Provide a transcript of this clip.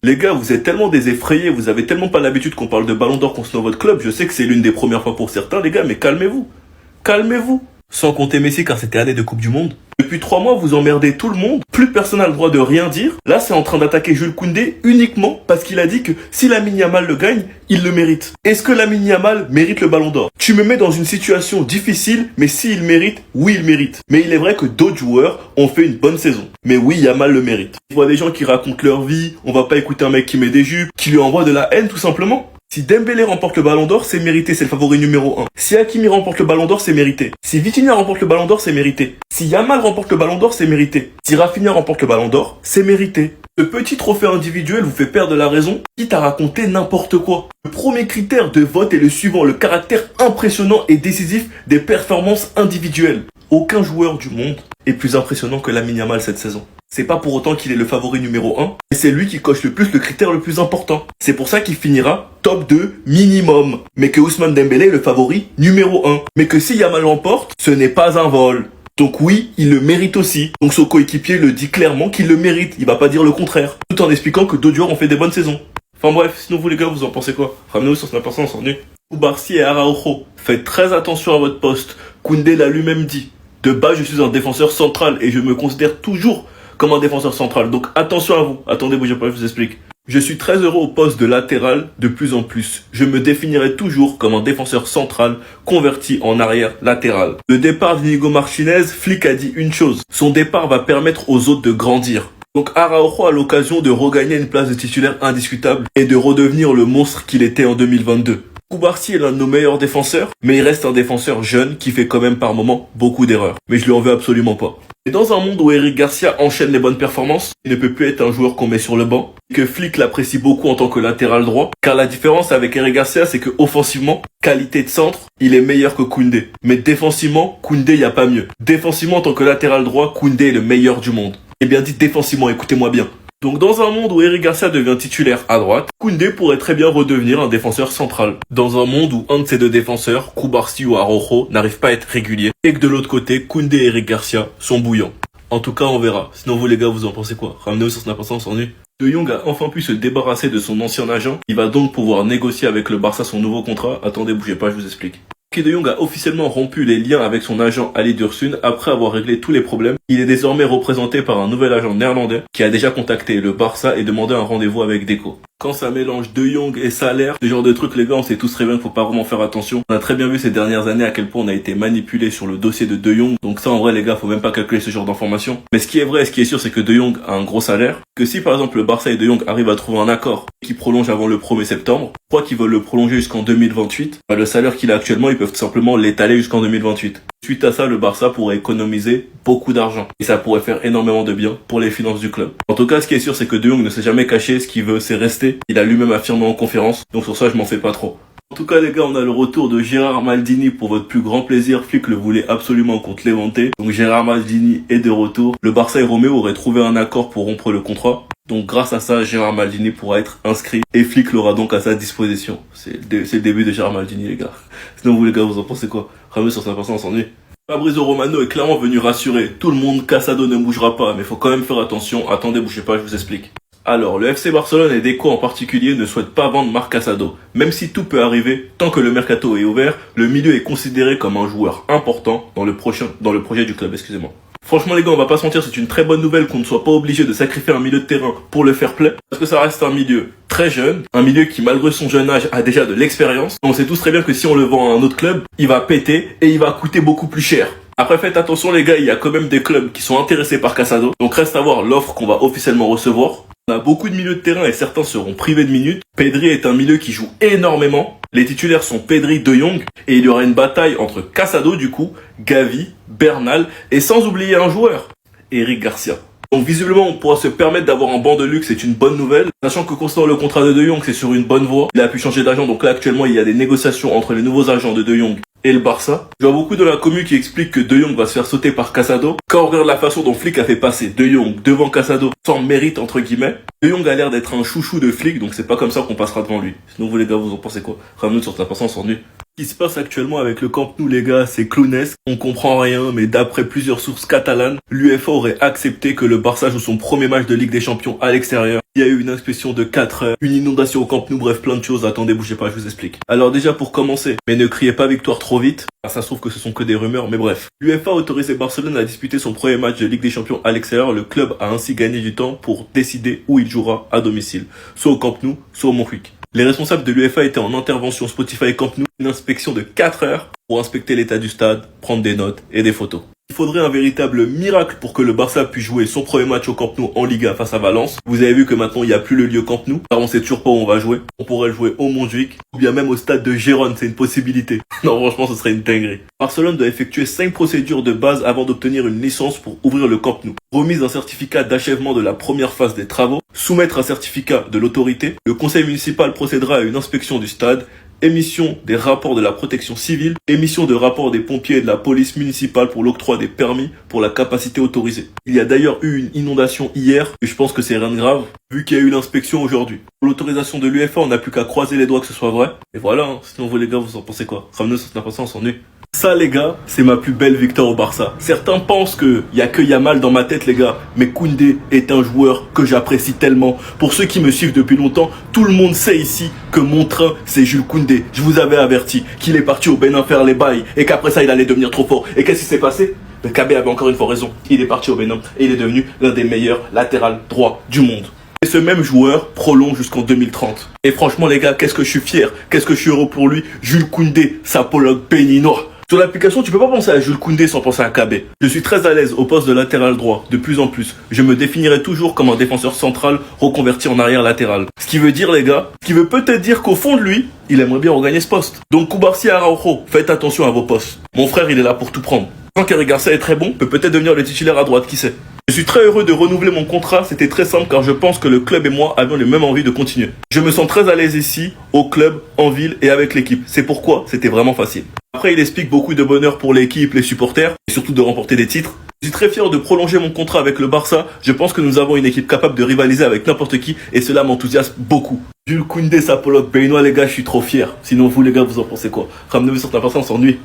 Les gars, vous êtes tellement des effrayés, vous avez tellement pas l'habitude qu'on parle de Ballon d'Or concernant votre club. Je sais que c'est l'une des premières fois pour certains, les gars, mais calmez-vous. Calmez-vous. Sans compter Messi car c'était année de Coupe du Monde. Depuis 3 mois, vous emmerdez tout le monde. Plus personne n'a le droit de rien dire. Là, c'est en train d'attaquer Jules Koundé uniquement parce qu'il a dit que si Lamine Yamal le gagne, il le mérite. Est-ce que Lamine Yamal mérite le Ballon d'Or? Tu me mets dans une situation difficile, mais s'il mérite, oui, il mérite. Mais il est vrai que d'autres joueurs ont fait une bonne saison. Mais oui, Yamal le mérite. Je vois des gens qui racontent leur vie. On va pas écouter un mec qui met des jupes, qui lui envoie de la haine tout simplement. Si Dembélé remporte le Ballon d'Or, c'est mérité, c'est le favori numéro 1. Si Hakimi remporte le Ballon d'Or, c'est mérité. Si Vitinha remporte le Ballon d'Or, c'est mérité. Si Yamal remporte le Ballon d'Or, c'est mérité. Si Rafinha remporte le Ballon d'Or, c'est mérité. Ce petit trophée individuel vous fait perdre la raison, quitte à raconter n'importe quoi. Le premier critère de vote est le suivant, le caractère impressionnant et décisif des performances individuelles. Aucun joueur du monde est plus impressionnant que Lamine Yamal cette saison. C'est pas pour autant qu'il est le favori numéro 1, mais c'est lui qui coche le plus le critère le plus important. C'est pour ça qu'il finira top 2 minimum. Mais que Ousmane Dembélé est le favori numéro 1. Mais que si Yamal l'emporte, ce n'est pas un vol. Donc oui, il le mérite aussi. Donc son coéquipier le dit clairement qu'il le mérite. Il va pas dire le contraire. Tout en expliquant que d'autres joueurs ont fait des bonnes saisons. Enfin bref, sinon vous les gars, vous en pensez quoi? Ramenez-vous sur Snap Instant, on s'ennuie. Koubarsi et Araujo, faites très attention à votre poste. Koundé l'a lui-même dit. De base, je suis un défenseur central et je me considère toujours comme un défenseur central. Donc attention à vous. Attendez, bougez pas, je vous explique. Je suis très heureux au poste de latéral de plus en plus. Je me définirai toujours comme un défenseur central converti en arrière latéral. Le départ d'Inigo Martinez, Flick a dit une chose. Son départ va permettre aux autres de grandir. Donc Araujo a l'occasion de regagner une place de titulaire indiscutable et de redevenir le monstre qu'il était en 2022. Koubarsi est l'un de nos meilleurs défenseurs, mais il reste un défenseur jeune qui fait quand même par moments beaucoup d'erreurs. Mais je lui en veux absolument pas. Et dans un monde où Eric Garcia enchaîne les bonnes performances, il ne peut plus être un joueur qu'on met sur le banc, et que Flick l'apprécie beaucoup en tant que latéral droit, car la différence avec Eric Garcia, c'est que offensivement, qualité de centre, il est meilleur que Koundé. Mais défensivement, Koundé y a pas mieux. Défensivement, en tant que latéral droit, Koundé est le meilleur du monde. Et bien dit défensivement, écoutez-moi bien. Donc dans un monde où Eric Garcia devient titulaire à droite, Koundé pourrait très bien redevenir un défenseur central. Dans un monde où un de ces deux défenseurs, Koubarsi ou Araujo, n'arrive pas à être régulier, et que de l'autre côté, Koundé et Eric Garcia sont bouillants. En tout cas, on verra. Sinon vous les gars, vous en pensez quoi? Ramenez-vous sur Snap Instant, on s'ennuie. De Jong a enfin pu se débarrasser de son ancien agent. Il va donc pouvoir négocier avec le Barça son nouveau contrat. Attendez, bougez pas, je vous explique. De Jong a officiellement rompu les liens avec son agent Ali Dursun après avoir réglé tous les problèmes. Il est désormais représenté par un nouvel agent néerlandais qui a déjà contacté le Barça et demandé un rendez-vous avec Deco. Quand ça mélange De Jong et salaire, ce genre de trucs les gars, on sait tous très bien qu'il faut pas vraiment faire attention. On a très bien vu ces dernières années à quel point on a été manipulé sur le dossier de De Jong. Donc ça en vrai les gars, faut même pas calculer ce genre d'informations. Mais ce qui est vrai, ce qui est sûr, c'est que De Jong a un gros salaire. Que si par exemple le Barça et De Jong arrivent à trouver un accord qui prolonge avant le 1er septembre, je crois qu'ils veulent le prolonger jusqu'en 2028. Le salaire qu'il a actuellement, ils peuvent tout simplement l'étaler jusqu'en 2028. Suite à ça, le Barça pourrait économiser beaucoup d'argent. Et ça pourrait faire énormément de bien pour les finances du club. En tout cas, ce qui est sûr, c'est que De Jong ne s'est jamais caché. Ce qu'il veut, c'est rester. Il a lui-même affirmé en conférence. Donc sur ça, je m'en fais pas trop. En tout cas, les gars, on a le retour de Gérard Maldini pour votre plus grand plaisir. Flick le voulait absolument contre Levante. Donc Gérard Maldini est de retour. Le Barça et Romeo auraient trouvé un accord pour rompre le contrat. Donc grâce à ça, Gérard Maldini pourra être inscrit et Flick l'aura donc à sa disposition. C'est le début de Gérard Maldini, les gars. Sinon vous les gars, vous en pensez quoi? Ramenez sur sa personne, on s'ennuie. Fabrizio Romano est clairement venu rassurer. Tout le monde, Casado ne bougera pas, mais faut quand même faire attention. Attendez, bougez pas, je vous explique. Alors, le FC Barcelone et Deco en particulier ne souhaitent pas vendre Marc Casado. Même si tout peut arriver, tant que le mercato est ouvert, le milieu est considéré comme un joueur important dans le projet du club, excusez-moi. Franchement les gars, on va pas se mentir, c'est une très bonne nouvelle qu'on ne soit pas obligé de sacrifier un milieu de terrain pour le fair play, parce que ça reste un milieu très jeune, un milieu qui malgré son jeune âge a déjà de l'expérience. On sait tous très bien que si on le vend à un autre club, il va péter et il va coûter beaucoup plus cher. Après faites attention les gars, il y a quand même des clubs qui sont intéressés par Casado, donc reste à voir l'offre qu'on va officiellement recevoir. On a beaucoup de milieux de terrain et certains seront privés de minutes. Pedri est un milieu qui joue énormément. Les titulaires sont Pedri, De Jong et il y aura une bataille entre Casado du coup, Gavi, Bernal et sans oublier un joueur, Eric Garcia. Donc visiblement on pourra se permettre d'avoir un banc de luxe, c'est une bonne nouvelle. Sachant que concernant le contrat de De Jong, c'est sur une bonne voie. Il a pu changer d'agent, donc là actuellement il y a des négociations entre les nouveaux agents de Jong et le Barça. Je vois beaucoup de la commu qui explique que De Jong va se faire sauter par Casado. Quand on regarde la façon dont Flick a fait passer De Jong devant Casado sans mérite entre guillemets, De Jong a l'air d'être un chouchou de Flick, donc c'est pas comme ça qu'on passera devant lui. Sinon vous les gars, vous en pensez quoi? Ramenez sur ta personne, on s'ennuie. Ce qui se passe actuellement avec le Camp Nou, les gars, c'est clownesque. On comprend rien, mais d'après plusieurs sources catalanes, l'UEFA aurait accepté que le Barça joue son premier match de Ligue des Champions à l'extérieur. Il y a eu une inspection de 4 heures, une inondation au Camp Nou, bref, plein de choses. Attendez, bougez pas, je vous explique. Alors déjà, pour commencer, mais ne criez pas victoire trop vite, car ça se trouve que ce sont que des rumeurs, mais bref. L'UEFA a autorisé Barcelone à disputer son premier match de Ligue des Champions à l'extérieur. Le club a ainsi gagné du temps pour décider où il jouera à domicile, soit au Camp Nou, soit au Montjuic. Les responsables de l'UEFA étaient en intervention Spotify et Camp Nou, une inspection de 4 heures pour inspecter l'état du stade, prendre des notes et des photos. Il faudrait un véritable miracle pour que le Barça puisse jouer son premier match au Camp Nou en Liga face à Valence. Vous avez vu que maintenant il n'y a plus le lieu Camp Nou, car on sait toujours pas où on va jouer. On pourrait le jouer au Montjuic, ou bien même au stade de Gérone, c'est une possibilité. Non, franchement, ce serait une dinguerie. Barcelone doit effectuer 5 procédures de base avant d'obtenir une licence pour ouvrir le Camp Nou. Remise d'un certificat d'achèvement de la première phase des travaux, soumettre un certificat de l'autorité, le conseil municipal procédera à une inspection du stade, émission des rapports de la protection civile, émission de rapports des pompiers et de la police municipale pour l'octroi des permis pour la capacité autorisée. Il y a d'ailleurs eu une inondation hier, et je pense que c'est rien de grave, vu qu'il y a eu l'inspection aujourd'hui. Pour l'autorisation de l'UEFA, on n'a plus qu'à croiser les doigts que ce soit vrai. Et voilà, hein. Sinon vous les gars, vous en pensez quoi? Ramenez ça, on s'ennuie. Ça les gars, c'est ma plus belle victoire au Barça. Certains pensent que y a que Yamal dans ma tête les gars, mais Koundé est un joueur que j'apprécie tellement. Pour ceux qui me suivent depuis longtemps, tout le monde sait ici que mon train c'est Jules Koundé. Je vous avais averti qu'il est parti au Bénin faire les bails et qu'après ça il allait devenir trop fort. Et qu'est-ce qui s'est passé? Le KB avait encore une fois raison. Il est parti au Bénin et il est devenu l'un des meilleurs latérales droits du monde. Et ce même joueur prolonge jusqu'en 2030. Et franchement les gars, qu'est-ce que je suis fier, qu'est-ce que je suis heureux pour lui. Jules Koundé, sapologue béninois. Sur l'application, tu peux pas penser à Jules Koundé sans penser à KB. Je suis très à l'aise au poste de latéral droit, de plus en plus. Je me définirai toujours comme un défenseur central reconverti en arrière latéral. Ce qui veut dire, les gars, ce qui veut peut-être dire qu'au fond de lui, il aimerait bien regagner ce poste. Donc Koubarsi Araujo, faites attention à vos postes. Mon frère, il est là pour tout prendre. Quand Eric Garcia est très bon, peut peut-être devenir le titulaire à droite, qui sait. Je suis très heureux de renouveler mon contrat, c'était très simple car je pense que le club et moi avions les mêmes envies de continuer. Je me sens très à l'aise ici, au club, en ville et avec l'équipe. C'est pourquoi c'était vraiment facile. Après, il explique beaucoup de bonheur pour l'équipe, les supporters et surtout de remporter des titres. Je suis très fier de prolonger mon contrat avec le Barça. Je pense que nous avons une équipe capable de rivaliser avec n'importe qui et cela m'enthousiasme beaucoup. Jules Koundé, sapologue béninois, les gars, je suis trop fier. Sinon vous les gars, vous en pensez quoi? Ramenez-vous sur ta personne, on s'ennuie.